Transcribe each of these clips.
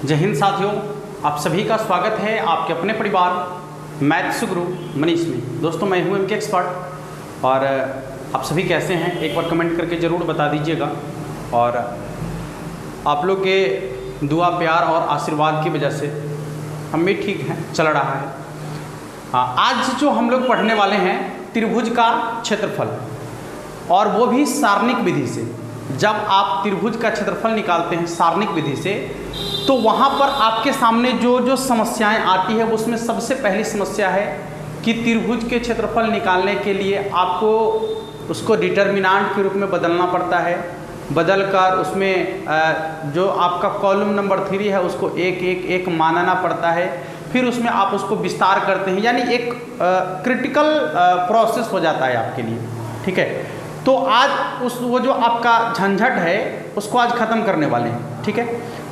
जय हिंद साथियों, आप सभी का स्वागत है आपके अपने परिवार मैथ्स गुरु मनीष में। दोस्तों मैं हूं एमके एक्सपर्ट और आप सभी कैसे हैं एक बार कमेंट करके ज़रूर बता दीजिएगा। और आप लोग के दुआ प्यार और आशीर्वाद की वजह से हम भी ठीक हैं, चल रहा है। आज जो हम लोग पढ़ने वाले हैं त्रिभुज का क्षेत्रफल, और वो भी सारणिक विधि से। जब आप त्रिभुज का क्षेत्रफल निकालते हैं सारणिक विधि से, तो वहाँ पर आपके सामने जो समस्याएं आती है उसमें सबसे पहली समस्या है कि त्रिभुज के क्षेत्रफल निकालने के लिए आपको उसको डिटर्मिनेंट के रूप में बदलना पड़ता है। बदलकर उसमें जो आपका कॉलम नंबर 3 है उसको एक मानना पड़ता है। फिर उसमें आप उसको विस्तार करते हैं, यानी एक क्रिटिकल प्रोसेस हो जाता है आपके लिए। ठीक है, तो आज वो जो आपका झंझट है उसको आज ख़त्म करने वाले हैं। ठीक है,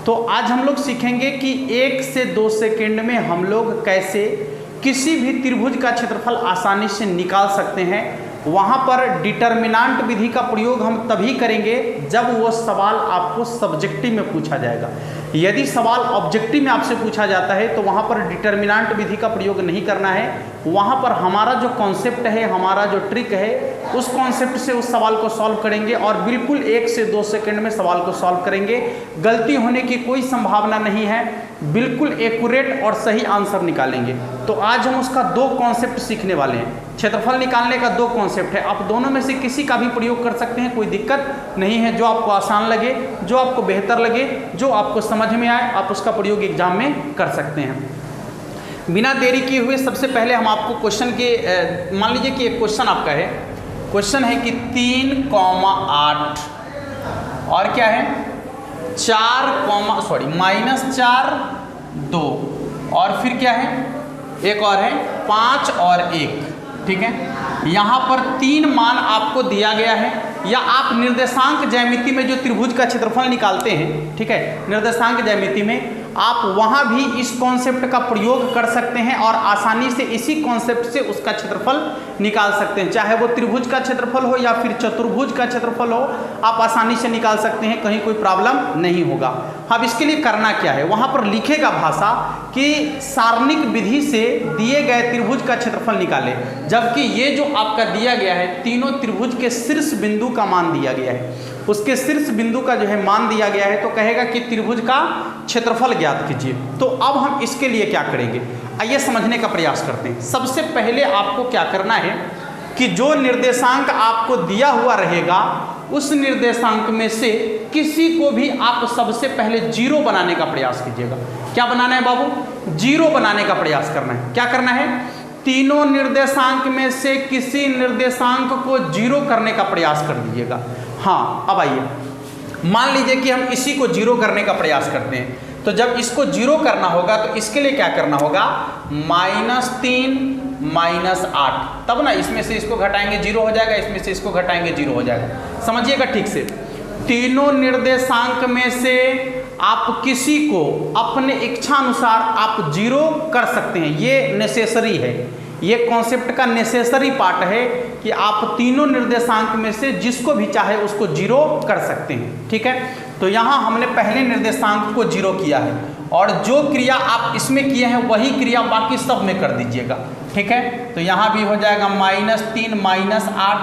तो आज हम लोग सीखेंगे कि 1 से 2 सेकेंड में हम लोग कैसे किसी भी त्रिभुज का क्षेत्रफल आसानी से निकाल सकते हैं। वहाँ पर डिटर्मिनेंट विधि का प्रयोग हम तभी करेंगे जब वो सवाल आपको सब्जेक्टिव में पूछा जाएगा। यदि सवाल ऑब्जेक्टिव में आपसे पूछा जाता है तो वहाँ पर डिटर्मिनेंट विधि का प्रयोग नहीं करना है। वहाँ पर हमारा जो कॉन्सेप्ट है, हमारा जो ट्रिक है, उस कॉन्सेप्ट से उस सवाल को सॉल्व करेंगे और बिल्कुल 1 से 2 सेकंड में सवाल को सॉल्व करेंगे। गलती होने की कोई संभावना नहीं है, बिल्कुल एक्यूरेट और सही आंसर निकालेंगे। तो आज हम उसका 2 कॉन्सेप्ट सीखने वाले हैं। क्षेत्रफल निकालने का 2 कॉन्सेप्ट है, आप दोनों में से किसी का भी प्रयोग कर सकते हैं, कोई दिक्कत नहीं है। जो आपको आसान लगे, जो आपको बेहतर लगे, जो आपको समझ में आए, आप उसका प्रयोग एग्जाम में कर सकते हैं। बिना देरी किए हुए सबसे पहले हम आपको क्वेश्चन के मान लीजिए कि एक क्वेश्चन आपका है। क्वेश्चन है कि 3,8 और क्या है -4 2 और फिर क्या है, एक और है 5 और 1। ठीक है, यहाँ पर 3 मान आपको दिया गया है, या आप निर्देशांक ज्यामिति में जो त्रिभुज का क्षेत्रफल निकालते हैं, ठीक है, निर्देशांक ज्यामिति में आप वहाँ भी इस कॉन्सेप्ट का प्रयोग कर सकते हैं और आसानी से इसी कॉन्सेप्ट से उसका क्षेत्रफल निकाल सकते हैं। चाहे वो त्रिभुज का क्षेत्रफल हो या फिर चतुर्भुज का क्षेत्रफल हो, आप आसानी से निकाल सकते हैं, कहीं कोई प्रॉब्लम नहीं होगा। अब इसके लिए करना क्या है, वहाँ पर लिखेगा भाषा कि सारणिक विधि से दिए गए त्रिभुज का क्षेत्रफल निकाले। जबकि ये जो आपका दिया गया है, तीनों त्रिभुज के शीर्ष बिंदु का मान दिया गया है, उसके शीर्ष बिंदु का जो है मान दिया गया है, तो कहेगा कि त्रिभुज का क्षेत्रफल ज्ञात कीजिए। तो अब हम इसके लिए क्या करेंगे, आइए समझने का प्रयास करते हैं। सबसे पहले आपको क्या करना है कि जो निर्देशांक आपको दिया हुआ रहेगा उस निर्देशांक में से किसी को भी आप सबसे पहले 0 बनाने का प्रयास कीजिएगा। क्या बनाना है बाबू, 0 बनाने का प्रयास करना है। क्या करना है, तीनों निर्देशांक में से किसी निर्देशांक को 0 करने का प्रयास कर दीजिएगा। हाँ, अब आइए मान लीजिए कि हम इसी को 0 करने का प्रयास करते हैं, तो जब इसको 0 करना होगा तो इसके लिए क्या करना होगा, -3 -8, तब ना इसमें से इसको घटाएंगे 0 हो जाएगा, इसमें से इसको घटाएंगे 0 हो जाएगा। समझिएगा ठीक से, तीनों निर्देशांक में से आप किसी को अपने इच्छा अनुसार आप 0 कर सकते हैं। ये नेसेसरी है, ये कॉन्सेप्ट का नेसेसरी पार्ट है कि आप तीनों निर्देशांक में से जिसको भी चाहे उसको 0 कर सकते हैं। ठीक है, तो यहाँ हमने पहले निर्देशांक को 0 किया है और जो क्रिया आप इसमें किए हैं वही क्रिया बाकी सब में कर दीजिएगा। ठीक है, तो यहाँ भी हो जाएगा -3 -8,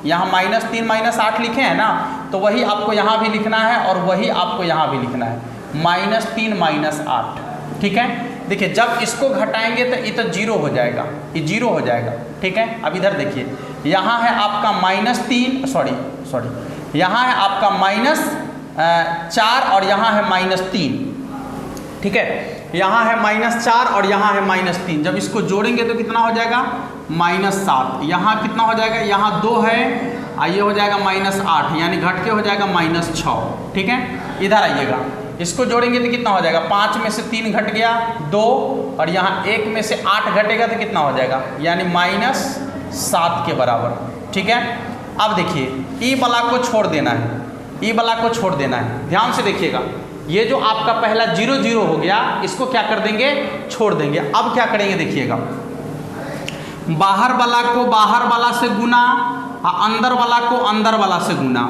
यहाँ -3 -8 लिखे हैं ना, तो वही आपको यहाँ भी लिखना है और वही आपको यहाँ भी लिखना है, -3 -8। ठीक है, देखिए जब इसको घटाएंगे तो ये तो 0 हो जाएगा, ये 0 हो जाएगा। ठीक है, अब इधर देखिए, यहाँ है आपका -3 यहाँ है आपका -4 और यहाँ है -3। ठीक है, यहाँ है -4 और यहाँ है -3। जब इसको जोड़ेंगे तो कितना हो जाएगा, -7। यहाँ कितना हो जाएगा, यहाँ 2 है, आइए हो जाएगा -8, यानी घट के हो जाएगा -6। ठीक है, इधर आइएगा, इसको जोड़ेंगे तो कितना हो जाएगा, 5 में से 3 घट गया 2, और यहाँ 1 में से 8 घटेगा तो कितना हो जाएगा, यानी -7 के बराबर। ठीक है, अब देखिए ई वाला को छोड़ देना है, ई वाला को छोड़ देना है। ध्यान से देखिएगा, ये जो आपका पहला 0 0 हो गया, इसको क्या कर देंगे, छोड़ देंगे। अब क्या करेंगे देखिएगा, बाहर वाला को बाहर वाला से गुना, अंदर वाला को अंदर वाला से गुना,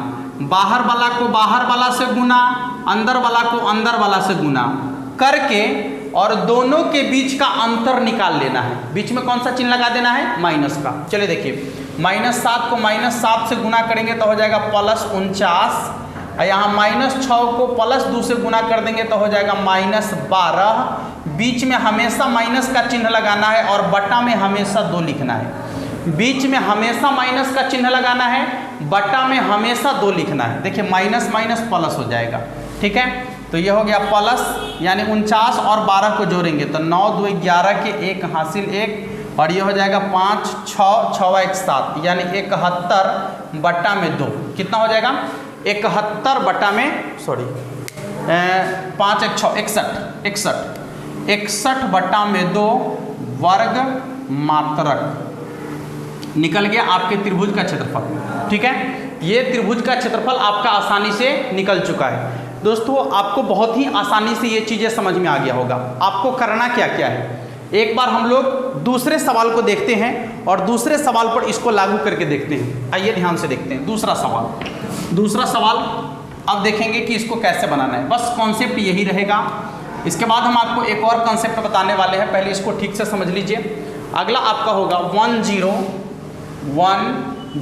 बाहर वाला को बाहर वाला से गुना, अंदर वाला को अंदर वाला से गुना, करके और दोनों के बीच का अंतर निकाल लेना है। बीच में कौन सा चिन्ह लगा देना है? माइनस का। चलिए देखिए, -7 को -7 से गुना करेंगे तो हो जाएगा +49, और यहाँ -6 को +2 से गुना कर देंगे तो हो जाएगा -12। बीच में हमेशा माइनस का चिन्ह लगाना है और बटा में हमेशा 2 लिखना है। बीच में हमेशा माइनस का चिन्ह लगाना है, बटा में हमेशा 2 लिखना है। देखिए माइनस माइनस प्लस हो जाएगा, ठीक है। तो ये हो गया प्लस, यानी 49 और 12 को जोड़ेंगे तो 9 2 11 के 1 हासिल 1, और ये हो जाएगा 5 6 6 1 7, यानी 71 बटा में 2। कितना हो जाएगा? 71 बटा में 5 1 6 61 बटा में 2 वर्ग मात्रक निकल गया आपके त्रिभुज का क्षेत्रफल, ठीक है। ये त्रिभुज का क्षेत्रफल आपका आसानी से निकल चुका है। दोस्तों आपको बहुत ही आसानी से ये चीज़ें समझ में आ गया होगा। आपको करना क्या क्या है, एक बार हम लोग दूसरे सवाल को देखते हैं और दूसरे सवाल पर इसको लागू करके देखते हैं। आइए ध्यान से देखते हैं दूसरा सवाल। अब देखेंगे कि इसको कैसे बनाना है। बस कॉन्सेप्ट यही रहेगा। इसके बाद हम आपको एक और कॉन्सेप्ट बताने वाले हैं, पहले इसको ठीक से समझ लीजिए। अगला आपका होगा 1 0 1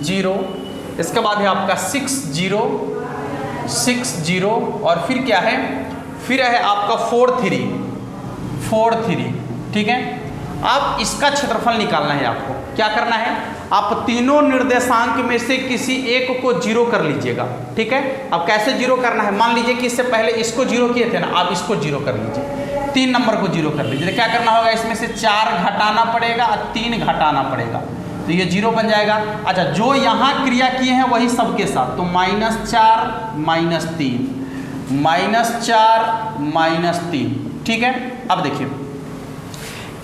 0, इसके बाद है आपका 6 0 6 0, और फिर क्या है? फिर है आपका 4 3, ठीक है। अब इसका क्षेत्रफल निकालना है आपको। क्या करना है? आप तीनों निर्देशांक में से किसी एक को 0 कर लीजिएगा, ठीक है। अब कैसे 0 करना है? मान लीजिए कि इससे पहले इसको 0 किए थे ना, आप इसको 0 कर लीजिए, 3 नंबर को 0 कर लीजिए। क्या करना होगा? इसमें से 4 घटाना पड़ेगा और 3 घटाना पड़ेगा, तो ये 0 बन जाएगा। अच्छा, जो यहाँ क्रिया किए हैं वही सबके साथ, तो -4 -3 -4 ठीक है। अब देखिए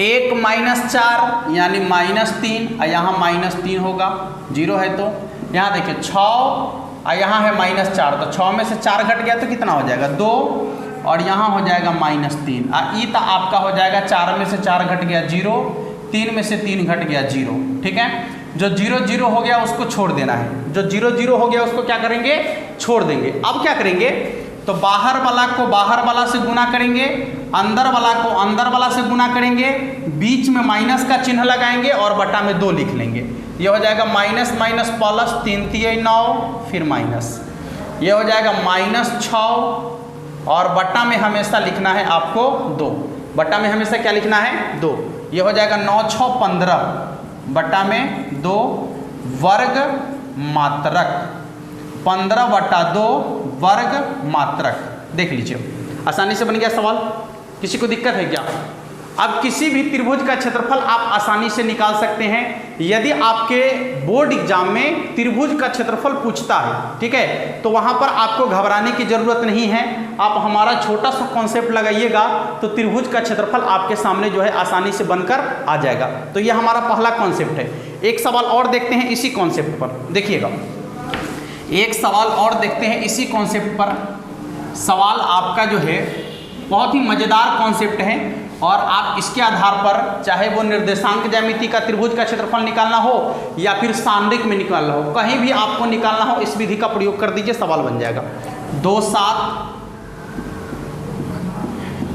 1 -4 यानी -3, और यहाँ -3 होगा, 0 है तो यहाँ देखिए 6 और यहाँ है -4, तो 6 में से 4 घट गया तो कितना हो जाएगा? 2, और यहाँ हो जाएगा -3, और ई तो आपका हो जाएगा 4 में से 4 घट गया 0, 3 में से 3 घट गया 0, ठीक है। जो 0 0 हो गया उसको छोड़ देना है, जो 0 0 हो गया उसको क्या करेंगे? छोड़ देंगे। अब क्या करेंगे? तो बाहर वाला को बाहर वाला से गुना करेंगे, अंदर वाला को अंदर वाला से गुना करेंगे, बीच में माइनस का चिन्ह लगाएंगे और बटा में 2 लिख लेंगे। ये हो जाएगा माइनस माइनस प्लस, 3 3 9, फिर माइनस, ये हो जाएगा -6, और बटा में हमेशा लिखना है आपको 2। बटा में हमेशा क्या लिखना है? 2। ये हो जाएगा 9 6 15 बटा में 2 वर्ग मात्रक, 15 बटा 2 वर्ग मात्रक। देख लीजिए आसानी से बन गया सवाल। किसी को दिक्कत है क्या? अब किसी भी त्रिभुज का क्षेत्रफल आप आसानी से निकाल सकते हैं। यदि आपके बोर्ड एग्जाम में त्रिभुज का क्षेत्रफल पूछता है, ठीक है, तो वहां पर आपको घबराने की जरूरत नहीं है। आप हमारा छोटा सा कॉन्सेप्ट लगाइएगा तो त्रिभुज का क्षेत्रफल आपके सामने जो है आसानी से बनकर आ जाएगा। तो यह हमारा पहला कॉन्सेप्ट है। एक सवाल और देखते हैं इसी कॉन्सेप्ट पर, देखिएगा एक सवाल और देखते हैं इसी कॉन्सेप्ट पर। सवाल आपका जो है बहुत ही मज़ेदार कॉन्सेप्ट है, और आप इसके आधार पर चाहे वो निर्देशांक ज्यामिति का त्रिभुज का क्षेत्रफल निकालना हो या फिर सांद्रिक में निकालना हो, कहीं भी आपको निकालना हो इस विधि का प्रयोग कर दीजिए, सवाल बन जाएगा। 2 7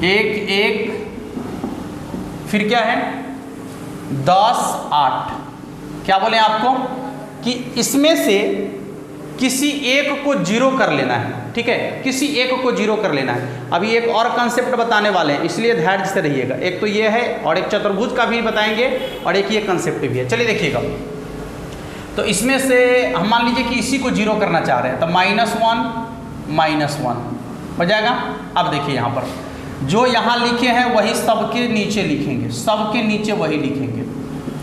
1 1, फिर क्या है 10 8। क्या बोले आपको कि इसमें से किसी एक को 0 कर लेना है, ठीक है, किसी एक को 0 कर लेना है। अभी एक और कंसेप्ट बताने वाले हैं, इसलिए धैर्य से रहिएगा। एक तो ये है और एक चतुर्भुज का भी बताएंगे और एक ये कंसेप्ट भी है। चलिए देखिएगा, तो इसमें से हम मान लीजिए कि इसी को 0 करना चाह रहे हैं, तो -1 हो जाएगा। अब देखिए यहाँ पर जो यहाँ लिखे हैं वही सबके नीचे लिखेंगे, सबके नीचे वही लिखेंगे,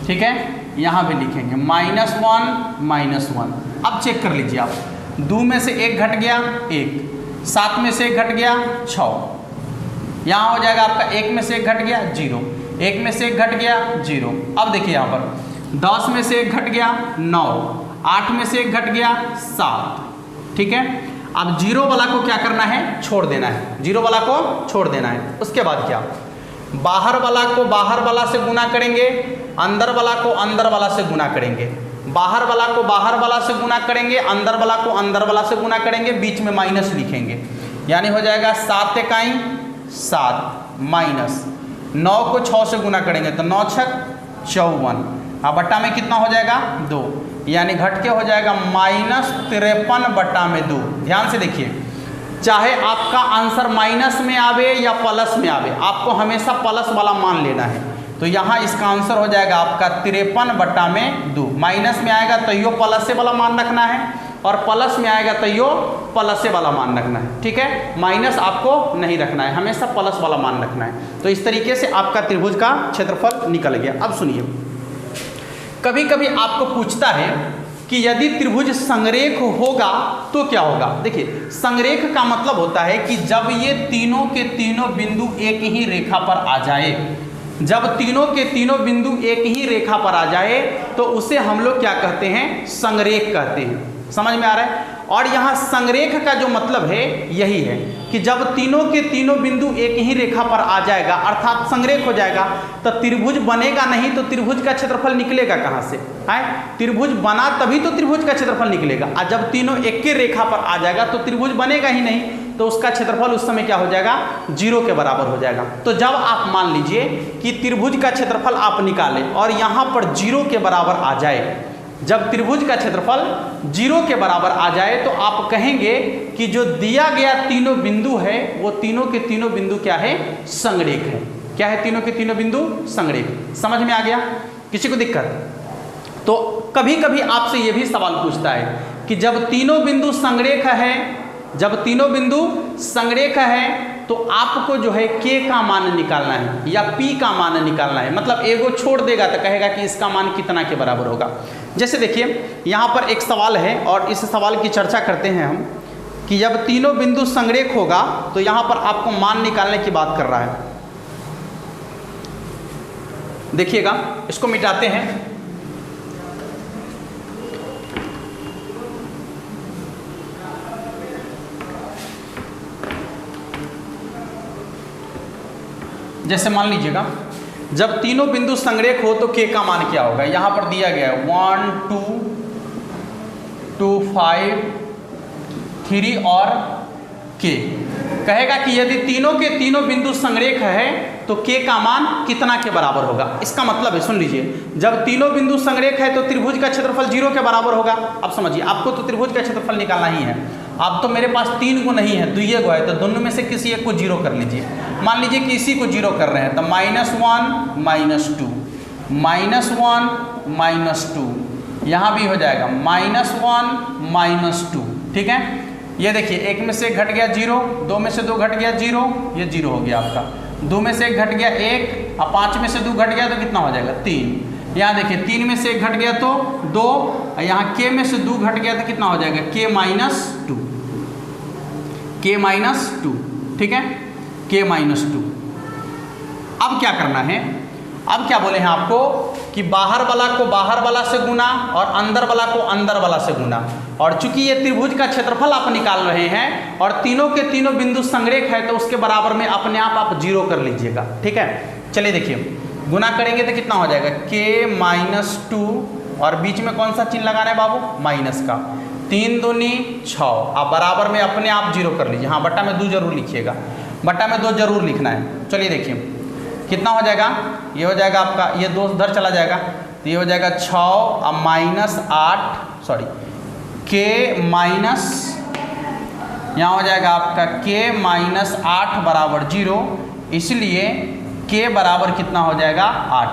ठीक है, यहाँ भी लिखेंगे -1 अब चेक कर लीजिए आप, 2 में से 1 घट गया 1, 7 में से 1 घट गया 6, यहाँ हो जाएगा आपका 1 में से 1 घट गया 0, 1 में से 1 घट गया 0। अब देखिए यहाँ पर 10 में से 1 घट गया 9, 8 में से 1 घट गया 7, ठीक है। अब 0 वाला को क्या करना है? छोड़ देना है, 0 वाला को छोड़ देना है। उसके बाद क्या? बाहर वाला को बाहर वाला से गुना करेंगे, अंदर वाला को अंदर वाला से गुना करेंगे, बाहर वाला को बाहर वाला से गुना करेंगे, अंदर वाला को अंदर वाला से गुना करेंगे, बीच में माइनस लिखेंगे, यानी हो जाएगा 7 इकाई 7, माइनस 9 को 6 से गुना करेंगे तो 9 छक 54, अब बट्टा में कितना हो जाएगा 2, यानी घट के हो जाएगा -53/2। ध्यान से देखिए, चाहे आपका आंसर माइनस में आवे या प्लस में आवे, आपको हमेशा प्लस वाला मान लेना है। तो यहाँ इसका आंसर हो जाएगा आपका 53/2। माइनस में आएगा तो यो प्लस से वाला मान रखना है, और प्लस में आएगा तो यो प्लस से वाला मान रखना है। ठीक है, माइनस आपको नहीं रखना है, हमेशा प्लस वाला मान रखना है। तो इस तरीके से आपका त्रिभुज का क्षेत्रफल निकल गया। अब सुनिए, कभी कभी आपको पूछता है कि यदि त्रिभुज संरेख होगा तो क्या होगा। देखिए, संरेख का मतलब होता है कि जब ये तीनों के तीनों बिंदु एक ही रेखा पर आ जाए, जब तीनों के तीनों बिंदु एक ही रेखा पर आ जाए तो उसे हम लोग क्या कहते हैं, संरेख कहते हैं। समझ में आ रहा है। और यहाँ संरेख का जो मतलब है यही है कि जब तीनों के तीनों बिंदु एक ही रेखा पर आ जाएगा, अर्थात संरेख हो जाएगा, तो त्रिभुज बनेगा नहीं तो त्रिभुज का क्षेत्रफल निकलेगा कहाँ से? त्रिभुज बना तभी तो त्रिभुज का क्षेत्रफल निकलेगा। और जब तीनों एक ही रेखा पर आ जाएगा तो त्रिभुज बनेगा ही नहीं, तो उसका क्षेत्रफल उस समय क्या हो जाएगा, 0 के बराबर हो जाएगा। तो जब आप मान लीजिए कि त्रिभुज का क्षेत्रफल आप निकालें और यहाँ पर 0 के बराबर आ जाए, जब त्रिभुज का क्षेत्रफल 0 के बराबर आ जाए तो आप कहेंगे कि जो दिया गया तीनों बिंदु है वो तीनों के तीनों बिंदु क्या है, संरेख है। क्या है, तीनों के तीनों बिंदु संरेख। समझ में आ गया? किसी को दिक्कत? तो कभी कभी आपसे ये भी सवाल पूछता है कि जब तीनों बिंदु संरेख है, जब तीनों बिंदु संरेख है तो आपको जो है k का मान निकालना है या p का मान निकालना है। मतलब एगो छोड़ देगा तो कहेगा कि इसका मान कितना के बराबर होगा। जैसे देखिए, यहाँ पर एक सवाल है और इस सवाल की चर्चा करते हैं हम कि जब तीनों बिंदु संरेख होगा तो यहाँ पर आपको मान निकालने की बात कर रहा है। देखिएगा, इसको मिटाते हैं। जैसे मान लीजिएगा, जब तीनों बिंदु संरेख हो तो k का मान क्या होगा, यहाँ पर दिया गया है 1 2 2 5 3 और k। कहेगा कि यदि तीनों के तीनों बिंदु संरेख है तो k का मान कितना के बराबर होगा। इसका मतलब है, सुन लीजिए, जब तीनों बिंदु संरेख है तो त्रिभुज का क्षेत्रफल 0 के बराबर होगा। अब समझिए, आपको तो त्रिभुज का क्षेत्रफल निकालना ही है। अब तो मेरे पास 3 को नहीं है, 2 को है, तो दोनों में से किसी एक को 0 कर लीजिए। मान लीजिए कि इसी को 0 कर रहे हैं तो -1 -2 -1 -2, यहाँ भी हो जाएगा -1 -2। ठीक है, ये देखिए, एक में से घट गया 0, 2 में से 2 घट गया 0, ये 0 हो गया आपका। 2 में से 1 घट गया 1, अब 5 में से 2 घट गया तो कितना हो जाएगा 3। यहाँ देखिए, 3 में से 1 घट गया तो 2, यहाँ k में से 2 घट गया तो कितना हो जाएगा k -2। ठीक है, k -2। अब क्या करना है, अब क्या बोले हैं आपको कि बाहर वाला को बाहर वाला से गुना और अंदर वाला को अंदर वाला से गुना। और चूंकि ये त्रिभुज का क्षेत्रफल आप निकाल रहे हैं और तीनों के तीनों बिंदु संरेख है तो उसके बराबर में अपने आप 0 कर लीजिएगा। ठीक है, चलिए देखिए, गुना करेंगे तो कितना हो जाएगा k -2, और बीच में कौन सा चिन्ह लगाना है बाबू, माइनस का। 3 दूनी 6, आप बराबर में अपने आप 0 कर लीजिए। हाँ, बट्टा में 2 जरूर लिखिएगा, बट्टा में 2 जरूर लिखना है। चलिए देखिए कितना हो जाएगा, ये हो जाएगा आपका, ये 2 उधर चला जाएगा तो ये हो जाएगा 6 और -8, सॉरी k माइनस, यहाँ हो जाएगा आपका k -8 बराबर 0। इसलिए k बराबर कितना हो जाएगा 8।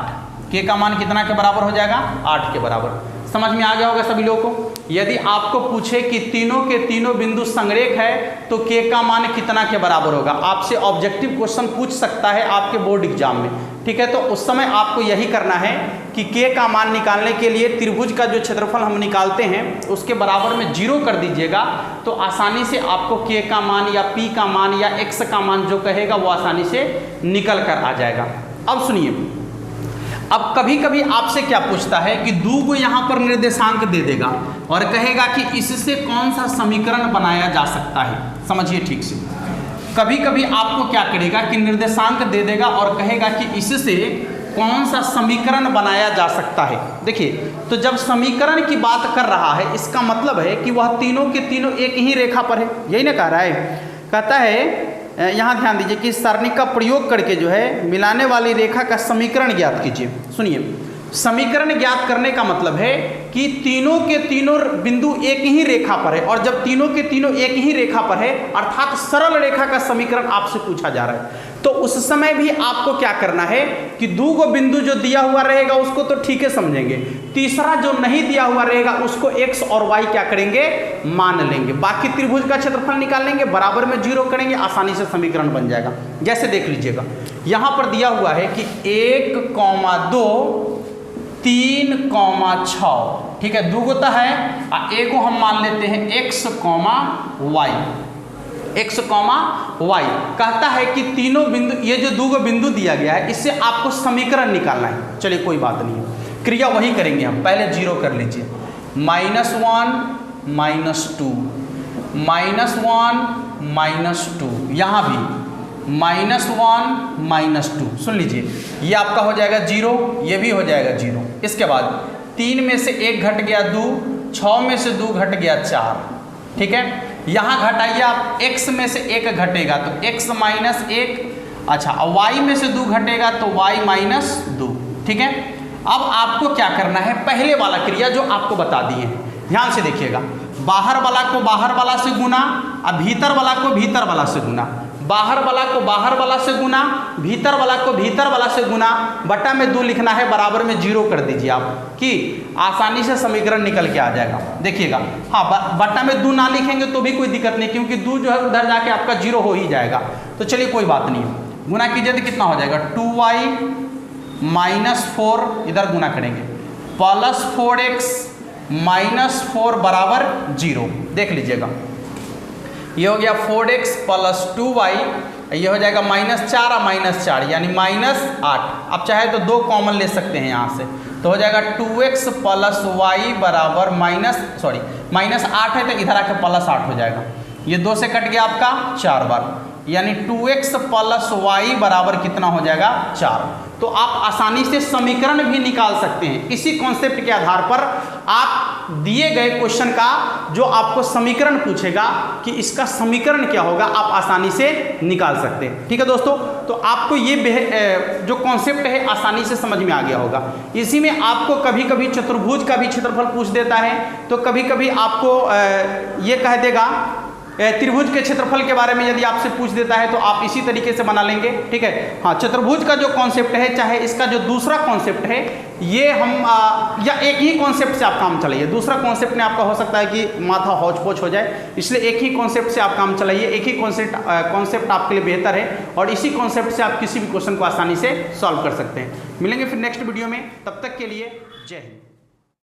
k का मान कितना के बराबर हो जाएगा, 8 के बराबर। समझ में आ गया होगा सभी लोगों को। यदि आपको पूछे कि तीनों के तीनों बिंदु संरेख है तो k का मान कितना के बराबर होगा, आपसे ऑब्जेक्टिव क्वेश्चन पूछ सकता है आपके बोर्ड एग्जाम में। ठीक है, तो उस समय आपको यही करना है कि k का मान निकालने के लिए त्रिभुज का जो क्षेत्रफल हम निकालते हैं उसके बराबर में 0 कर दीजिएगा, तो आसानी से आपको k का मान या p का मान या x का मान जो कहेगा वो आसानी से निकल कर आ जाएगा। अब सुनिए, अब कभी कभी आपसे क्या पूछता है कि 2 को यहाँ पर निर्देशांक दे देगा और कहेगा कि इससे कौन सा समीकरण बनाया जा सकता है। समझिए ठीक से, कभी कभी आपको क्या करेगा कि निर्देशांक दे देगा और कहेगा कि इससे कौन सा समीकरण बनाया जा सकता है। देखिए, तो जब समीकरण की बात कर रहा है इसका मतलब है कि वह तीनों के तीनों एक ही रेखा पर है। यही ना कह रहा है, कहता है यहाँ ध्यान दीजिए कि इस सारणी का प्रयोग करके जो है मिलाने वाली रेखा का समीकरण ज्ञात कीजिए। सुनिए, समीकरण ज्ञात करने का मतलब है कि तीनों के तीनों बिंदु एक ही रेखा पर है, और जब तीनों के तीनों एक ही रेखा पर है अर्थात सरल रेखा का समीकरण आपसे पूछा जा रहा है, तो उस समय भी आपको क्या करना है कि दो गो बिंदु जो दिया हुआ रहेगा उसको तो ठीक है समझेंगे, तीसरा जो नहीं दिया हुआ रहेगा उसको x और y क्या करेंगे, मान लेंगे। बाकी त्रिभुज का क्षेत्रफल निकाल लेंगे, बराबर में 0 करेंगे, आसानी से समीकरण बन जाएगा। जैसे देख लीजिएगा, यहां पर दिया हुआ है कि 1,2 3,6, ठीक है, दो गोता है, एक को हम मान लेते हैं x, y, x, y। कहता है कि तीनों बिंदु, ये जो दो गो बिंदु दिया गया है इससे आपको समीकरण निकालना है। चलिए कोई बात नहीं है, क्रिया वही करेंगे हम, पहले 0 कर लीजिए, -1 -2 -1 -2, यहाँ भी -1 -2। सुन लीजिए, ये आपका हो जाएगा 0, ये भी हो जाएगा 0। इसके बाद 3 में से 1 घट गया 2, 6 में से 2 घट गया 4, ठीक है। यहाँ घटाइए आप, x में से 1 घटेगा तो x -1, अच्छा, y में से 2 घटेगा तो y -2, ठीक है। अब आपको क्या करना है, पहले वाला क्रिया जो आपको बता दिए हैं, ध्यान से देखिएगा, बाहर वाला को बाहर वाला से गुना और भीतर वाला को भीतर वाला से गुना, बाहर वाला को बाहर वाला से गुना, भीतर वाला को भीतर वाला से गुना, बटा में 2 लिखना है, बराबर में 0 कर दीजिए आप, कि आसानी से समीकरण निकल के आ जाएगा। देखिएगा, हाँ, बटा में 2 ना लिखेंगे तो भी कोई दिक्कत नहीं, क्योंकि 2 जो है उधर जाके आपका 0 हो ही जाएगा। तो चलिए कोई बात नहीं, गुना कीजिए तो कितना हो जाएगा, 2y -4, इधर गुना करेंगे, +4x -4 बराबर 0। देख लीजिएगा, ये हो गया 4x + 2y, ये हो जाएगा -4 और -4 यानी -8। अब चाहे तो 2 कॉमन ले सकते हैं यहाँ से, तो हो जाएगा 2x + y बराबर -8 है तो इधर आके +8 हो जाएगा, ये 2 से कट गया आपका 4 बार, यानी 2x + y बराबर कितना हो जाएगा, 4। तो आप आसानी से समीकरण भी निकाल सकते हैं। इसी कॉन्सेप्ट के आधार पर आप दिए गए क्वेश्चन का जो आपको समीकरण पूछेगा कि इसका समीकरण क्या होगा, आप आसानी से निकाल सकते हैं। ठीक है दोस्तों, तो आपको ये जो कॉन्सेप्ट है आसानी से समझ में आ गया होगा। इसी में आपको कभी कभी चतुर्भुज का भी क्षेत्रफल पूछ देता है, तो कभी कभी आपको ये कह देगा त्रिभुज के क्षेत्रफल के बारे में यदि आपसे पूछ देता है तो आप इसी तरीके से बना लेंगे। ठीक है, हाँ, चतुर्भुज का जो कॉन्सेप्ट है, चाहे इसका जो दूसरा कॉन्सेप्ट है, ये हम या एक ही कॉन्सेप्ट से आप काम चलाइए। दूसरा कॉन्सेप्ट में आपका हो सकता है कि माथा हौच पौच हो जाए, इसलिए एक ही कॉन्सेप्ट से आप काम चलाइए। एक ही कॉन्सेप्ट आपके लिए बेहतर है और इसी कॉन्सेप्ट से आप किसी भी क्वेश्चन को आसानी से सॉल्व कर सकते हैं। मिलेंगे फिर नेक्स्ट वीडियो में, तब तक के लिए जय हिंद।